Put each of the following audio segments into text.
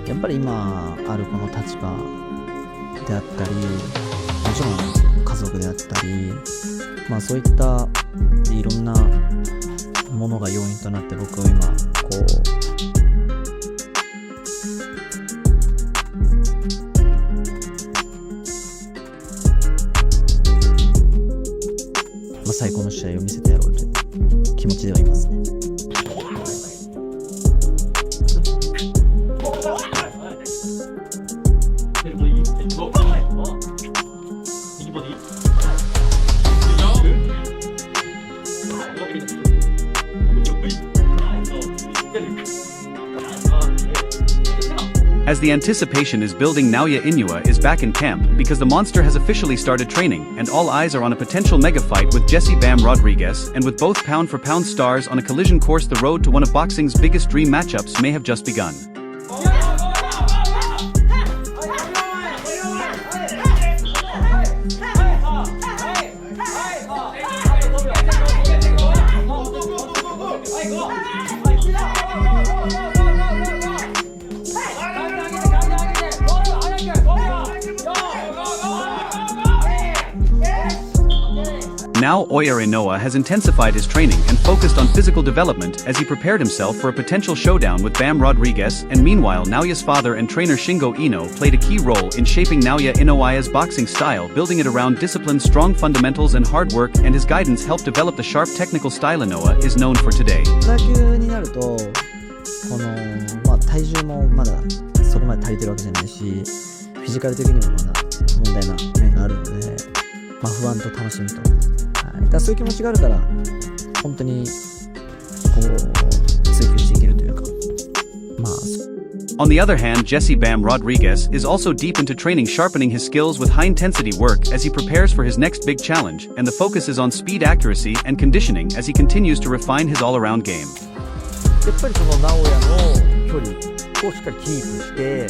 やっぱり今あるこの立場であったり、もちろん家族であったり、そういったいろんなものが要因となって僕は今最高の試合を見せてやろうという気持ちではいますね。As the anticipation is building, Naoya Inoue is back in camp because the monster has officially started training, and all eyes are on a potential mega fight with Jesse "Bam" Rodriguez, and with both pound-for-pound stars on a collision course, the road to one of boxing's biggest dream matchups may have just begun. Naoya Inoue has intensified his training and focused on physical development as he prepared himself for a potential showdown with Bam Rodriguez, and meanwhile Naoya's father and trainer Shingo Ino played a key role in shaping Naoya Inoue's boxing style, building it around discipline, strong fundamentals and hard work, and his guidance helped develop the sharp technical style Inoue is known for today. 座級になるとこの、体重もまだそこまで足りてるわけじゃないし、フィジカル的にもまだ問題な面があるので、不安と楽しみと、だそういう気持ちがあるから本当にこう追求していけるというか、On the other hand, Jesse "Bam" Rodriguez is also deep into training, sharpening his skills with high-intensity work as he prepares for his next big challenge, and the focus is on speed, accuracy, and conditioning as he continues to refine his all-around game. やっぱりその直哉の距離をしっかりキープして、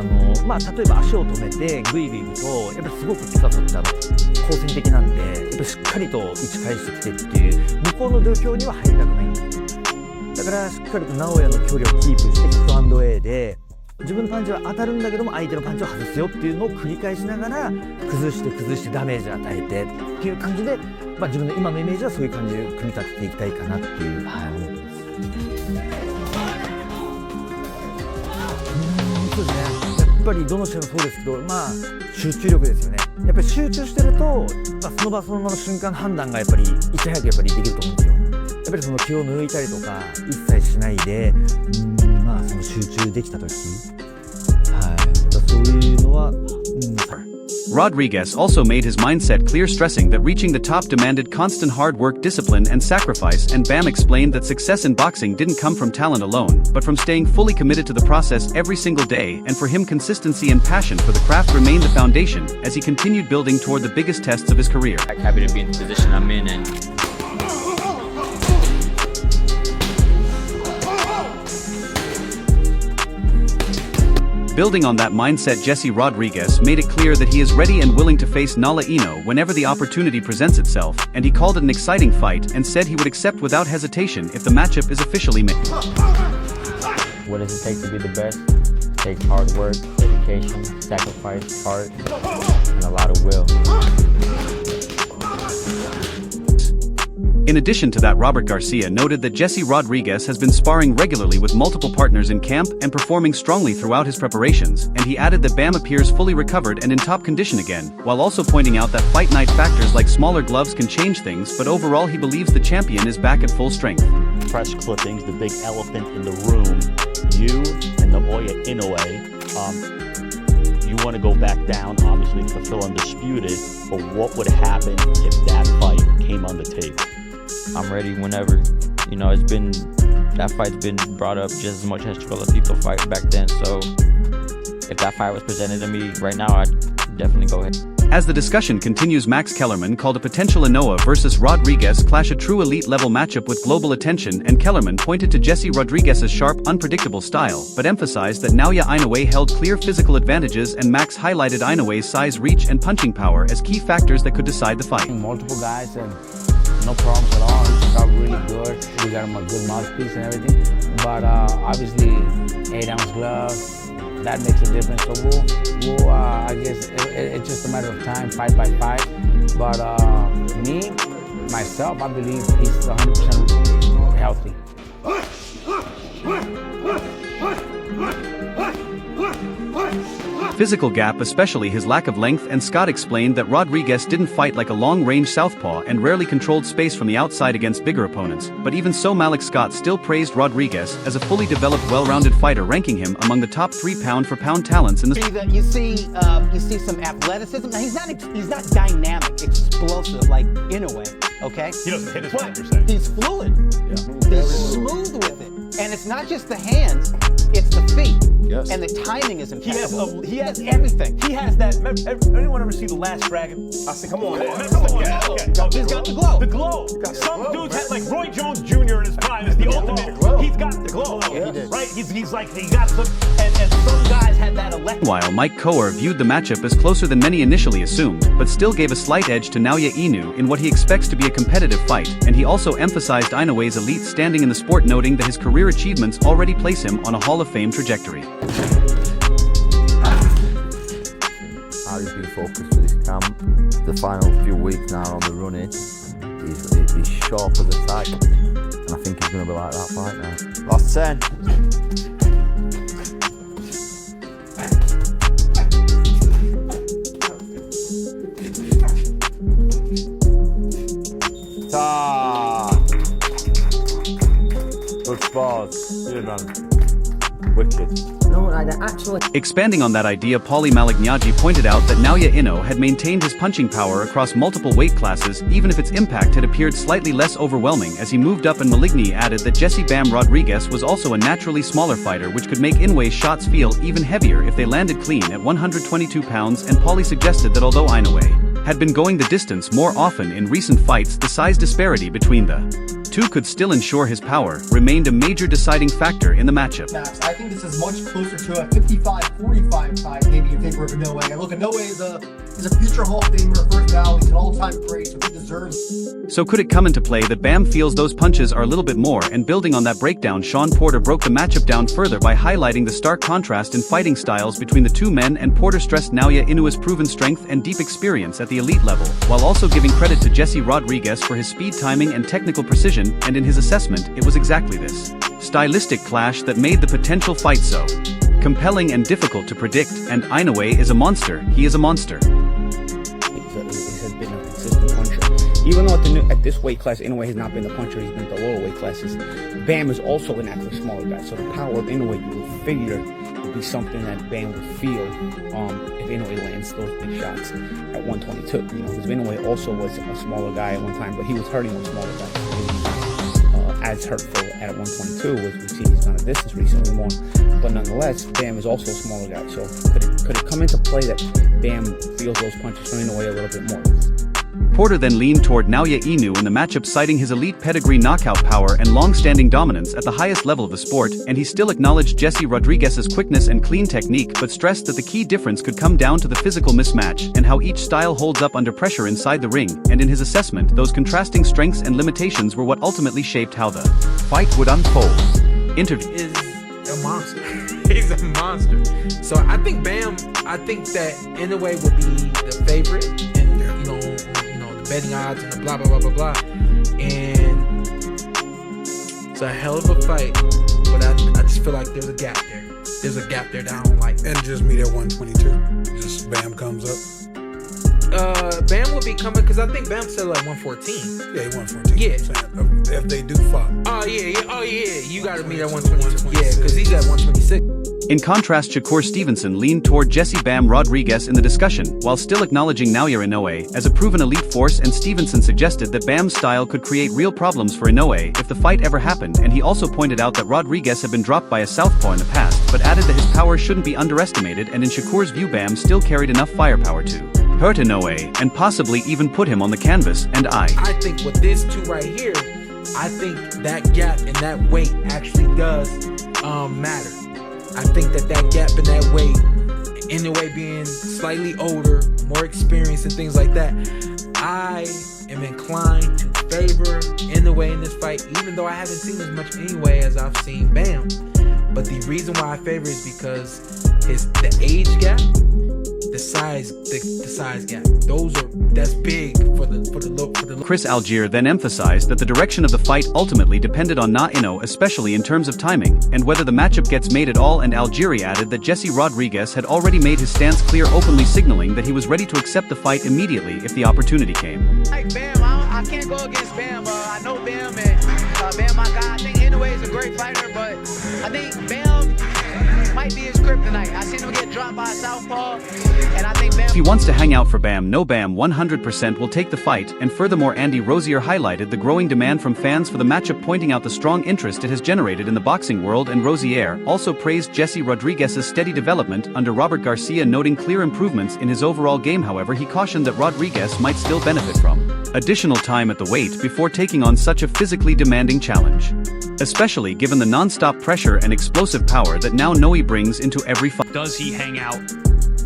例えば足を止めてグイグイいくとやっぱりすごくピカソって好戦的なんで、やっぱりしっかりと打ち返してきてっていう向こうの土俵には入りたくないんですよ。だからしっかりと直哉の距離をキープしてヒットアンドエイで自分のパンチは当たるんだけども相手のパンチを外すよっていうのを繰り返しながら崩してダメージを与えてっていう感じで、自分の今のイメージはそういう感じで組み立てていきたいかなっていう、思ってます。そうですね。やっぱりどの試合もそうですけど、集中力ですよね。やっぱり集中してると、その場その場の瞬間判断がやっぱりいち早くやっぱりできると思うんですよ。やっぱりその気を抜いたりとか一切しないで、その集中できた時、そういうのは、Rodriguez also made his mindset clear, stressing that reaching the top demanded constant hard work, discipline, and sacrifice, and Bam explained that success in boxing didn't come from talent alone, but from staying fully committed to the process every single day, and for him consistency and passion for the craft remained the foundation as he continued building toward the biggest tests of his career. Happy to be in the position I'm in, and building on that mindset, Jesse Rodriguez made it clear that he is ready and willing to face Naoya Inoue whenever the opportunity presents itself, and he called it an exciting fight and said he would accept without hesitation if the matchup is officially made. What does it take to be the best? It takes hard work, dedication, sacrifice, heart, and a lot of will. In addition to that, Robert Garcia noted that Jesse Rodriguez has been sparring regularly with multiple partners in camp and performing strongly throughout his preparations, and he added that Bam appears fully recovered and in top condition again, while also pointing out that fight night factors like smaller gloves can change things, but overall he believes the champion is back at full strength. Press clippings, the big elephant in the room, you and Naoya Inoue, you want to go back down, obviously, to fulfill undisputed, but what would happen if that fight came on the table? I'm ready whenever. That fight's been brought up just as much as Chocolatito fight back then, so if that fight was presented to me right now, I'd definitely go ahead. As the discussion continues, Max Kellerman called a potential Inoue versus Rodriguez clash a true elite-level matchup with global attention, and Kellerman pointed to Jesse Rodriguez's sharp, unpredictable style, but emphasized that Naoya Inoue held clear physical advantages, and Max highlighted Inoue's size, reach, and punching power as key factors that could decide the fight. Multiple guys and no problems at all. He got really good. We got him a good mouthpiece and everything. But obviously, 8-ounce gloves. That makes a difference. So I guess it's just a matter of time, fight by fight. But myself, I believe he's 100% healthy. Physical gap, especially his lack of length, and Scott explained that Rodriguez didn't fight like a long-range southpaw and rarely controlled space from the outside against bigger opponents. But even so, Malik Scott still praised Rodriguez as a fully developed, well-rounded fighter, ranking him among the top 3 pound-for-pound talents in the... You see some athleticism. Now, he's not dynamic, explosive like Inoue, okay? He doesn't hit his point, you're saying. He's fluid. Yeah. He's smooth with it. And it's not just the hands, it's the feet. Yes. And the timing is impeccable. He has everything. He has that. Anyone ever see The Last Dragon? I said, come on. He's got the glow. The glow. Some dudes had, like Roy Jones Jr. in his prime is the ultimate. He's got the glow. Yeah. Right? He's like, he got some, and some guys had that electric. Meanwhile, Mike Coer viewed the matchup as closer than many initially assumed, but still gave a slight edge to Naoya Inoue in what he expects to be a competitive fight, and he also emphasized Inoue's elite standing in the sport, noting that his career achievements already place him on a Hall of Fame trajectory. Harry's been focused for this camp. The final few weeks now on the running, he's sharp as a tack, and I think he's going to be like that fight now. Last 10. Good spars. Good man. Wicked. No, actually. Expanding on that idea, Paulie Malignaggi pointed out that Naoya Inoue had maintained his punching power across multiple weight classes, even if its impact had appeared slightly less overwhelming as he moved up, and Maligny added that Jesse Bam Rodriguez was also a naturally smaller fighter, which could make Inoue's shots feel even heavier if they landed clean at 122 pounds, and Paulie suggested that although Inoue had been going the distance more often in recent fights, the size disparity between the two could still ensure his power remained a major deciding factor in the matchup. I think this is much closer to a 55-45 fight, maybe in favor of Inoue. And look, Inoue is a future Hall of Famer, first ballot, he's an all-time great, so he deserves. So could it come into play that Bam feels those punches are a little bit more? And building on that breakdown, Sean Porter broke the matchup down further by highlighting the stark contrast in fighting styles between the two men, and Porter stressed Naoya Inoue's proven strength and deep experience at the elite level, while also giving credit to Jesse Rodriguez for his speed, timing, and technical precision, and in his assessment, it was exactly this stylistic clash that made the potential fight so compelling and difficult to predict. And Inoue is a monster. He is a monster. He has been a consistent puncher. Even though at this weight class, Inoue has not been the puncher, he's been the lower weight classes. Bam is also an actually smaller guy, so the power of Inoue, you would figure, would be something that Bam would feel if Inoue lands those big shots at 122. You know, because Inoue also was a smaller guy at one time, but he was hurting those smaller guys. So he's as hurtful at 122 as we've seen he's gone a distance recently more. But nonetheless, Bam is also a smaller guy. So could it come into play that Bam feels those punches from Inoue a little bit more? Porter then leaned toward Naoya Inoue in the matchup, citing his elite pedigree, knockout power, and long-standing dominance at the highest level of the sport, and he still acknowledged Jesse Rodriguez's quickness and clean technique, but stressed that the key difference could come down to the physical mismatch and how each style holds up under pressure inside the ring, and in his assessment, those contrasting strengths and limitations were what ultimately shaped how the fight would unfold. Interview is a monster. He's a monster. So I think that Inoue will be the favorite, and betting odds and the blah blah blah blah blah, and it's a hell of a fight, but I just feel like there's a gap there. There's a gap there that I don't like. And just meet at 122. Just Bam comes up. Bam will be coming because I think Bam said like 114. Yeah, 114. Yeah. If they do fight. Oh yeah. You got to meet at 122. Yeah, because he's at 126. In contrast, Shakur Stevenson leaned toward Jesse Bam Rodriguez in the discussion, while still acknowledging Naoya Inoue as a proven elite force, and Stevenson suggested that Bam's style could create real problems for Inoue if the fight ever happened, and he also pointed out that Rodriguez had been dropped by a southpaw in the past, but added that his power shouldn't be underestimated, and in Shakur's view Bam still carried enough firepower to hurt Inoue, and possibly even put him on the canvas, and I think with this two right here, I think that gap in that weight actually does matter. I think that gap in that weight, Inoue being slightly older, more experienced and things like that, I am inclined to favor Inoue in this fight, even though I haven't seen as much anyway as I've seen Bam. But the reason why I favor is because the age gap, the size gap. That's big for the. Chris Algier then emphasized that the direction of the fight ultimately depended on Na Inoue, especially in terms of timing, and whether the matchup gets made at all, and Algieri added that Jesse Rodriguez had already made his stance clear, openly signaling that he was ready to accept the fight immediately if the opportunity came. Like Bam, I can't go against Bam. I know Bam, and Bam, my guy. I think Inoue is a great fighter, but I think Bam might be his kryptonite. I seen him get dropped by a southpaw, and I think Bam. If he wants to hang out for Bam, no Bam 100% will take the fight, and furthermore Andy Rozier highlighted the growing demand from fans for the matchup, pointing out the strong interest it has generated in the boxing world, and Rozier also praised Jesse Rodriguez's steady development under Robert Garcia, noting clear improvements in his overall game. However, he cautioned that Rodriguez might still benefit from additional time at the weight before taking on such a physically demanding challenge, especially given the non-stop pressure and explosive power that now Inoue brings into every fight. Does he hang out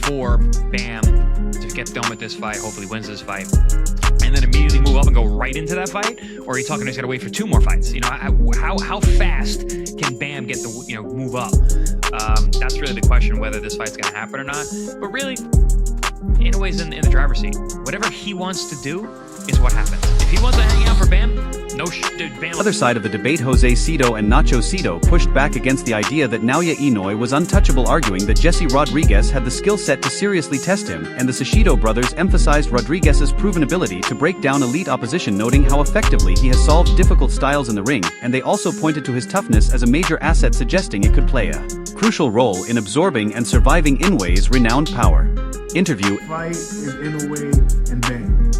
for Bam to get done with this fight, hopefully wins this fight, and then immediately move up and go right into that fight? Or are you talking he's got to wait for 2 more fights? You know, how fast can Bam get the, move up? That's really the question, whether this fight's going to happen or not. But really, Inoue's in the driver's seat. Whatever he wants to do is what happens. If he wants to hang out for Bam, Bam. Other side of the debate, Jose Cito and Nacho Cito pushed back against the idea that Naoya Inoue was untouchable, arguing that Jesse Rodriguez had the skill set to seriously test him, and the Sushido brothers emphasized Rodriguez's proven ability to break down elite opposition, noting how effectively he has solved difficult styles in the ring, and they also pointed to his toughness as a major asset, suggesting it could play a crucial role in absorbing and surviving Inoue's renowned power. Interview. Fight is Inoue and Bam.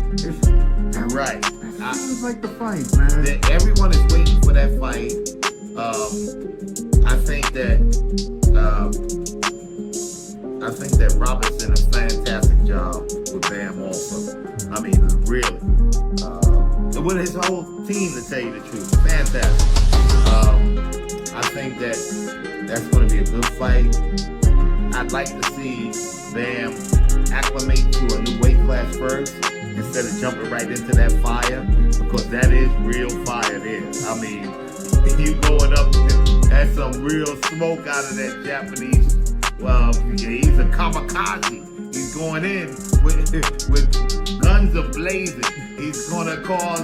Right. This is like the fight, man. Everyone is waiting for that fight. I think that Robert's done a fantastic job with Bam also. I mean, really. With his whole team, to tell you the truth, fantastic. I think that's going to be a good fight. I'd like to see Bam acclimate to a new weight class first, instead of jumping right into that fire, because that is real fire there. I mean, you going up at some real smoke out of that Japanese, he's a kamikaze. He's going in with guns ablazing. He's going to cause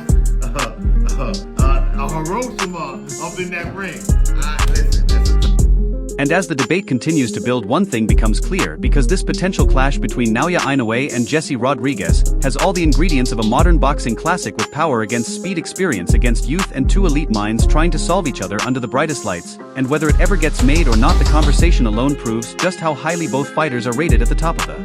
a Hiroshima up in that ring. Listen, and as the debate continues to build, one thing becomes clear, because this potential clash between Naoya Inoue and Jesse Rodriguez has all the ingredients of a modern boxing classic, with power against speed, experience against youth, and 2 elite minds trying to solve each other under the brightest lights. And whether it ever gets made or not, the conversation alone proves just how highly both fighters are rated at the top of the